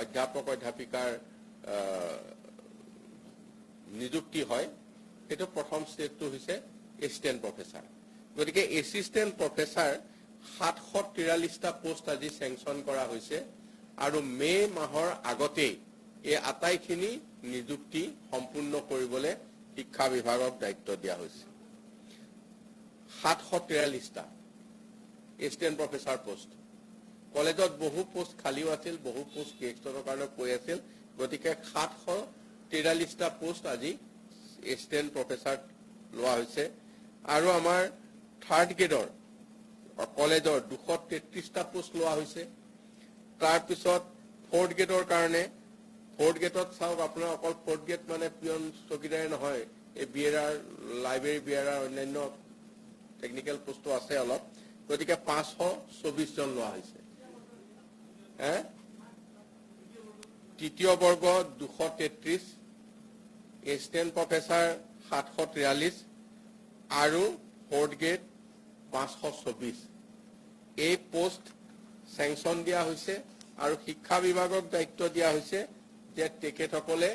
অধ্যাপক অধ্যাপিকাৰ নিযুক্তি হয় সেইটো প্ৰথম ষ্টেপটো হৈছে এচিষ্টেণ্ট প্ৰফেচাৰ গতিকে এচিষ্টেণ্ট প্ৰফেচাৰ 743টা পোষ্ট আজি চেংচন কৰা হৈছে আৰু মে মাহৰ আগতেই এই আটাইখিনি নিযুক্তি সম্পূৰ্ণ কৰিবলৈ শিক্ষা বিভাগক দায়িত্ব দিয়া হৈছে 743টা এচিষ্টেণ্ট প্ৰফেচাৰ পোষ্ট কলেজত বহু পোষ্ট খালিও আছিল বহু পোষ্ট কেক্সটৰ কাৰণে কৈ আছিল গতিকে 743টা পোষ্ট আজি এচিষ্টেণ্ট প্ৰফেচাৰ লোৱা হৈছে আৰু আমাৰ থাৰ্ড গ্ৰেডৰ কলেজৰ 233টা পোষ্ট লোৱা হৈছে তাৰ পিছত ফৰ্থ গ্ৰেডৰ কাৰণে ফৰ্থ গ্ৰেডত চাওক আপোনাৰ অকল ফৰ্থ গ্ৰেড মানে পিয়ন চকীদাৰ নহয় এই বিএআৰ লাইব্ৰেৰী বিএআৰ অন্যান্য টেকনিক্যাল পোষ্টও আছে অলপ গতিকে 524 জন লোৱা হৈছে তৃতীয় বৰ্গ 233 এচিষ্টেণ্ট প্ৰফেচাৰ 743 আৰু ফৰ্থ গ্ৰেড 524 এই পোষ্ট চেংচন দিয়া হৈছে আৰু শিক্ষা বিভাগক দায়িত্ব দিয়া হৈছে যে তেখেতসকলে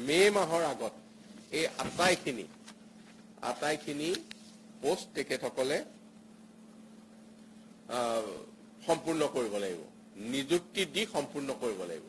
মে মাহৰ আগত এই আটাইখিনি পোষ্ট তেখেতসকলে সম্পূৰ্ণ কৰিব লাগিব নিযুক্তি দি সম্পূৰ্ণ কৰিব লাগিব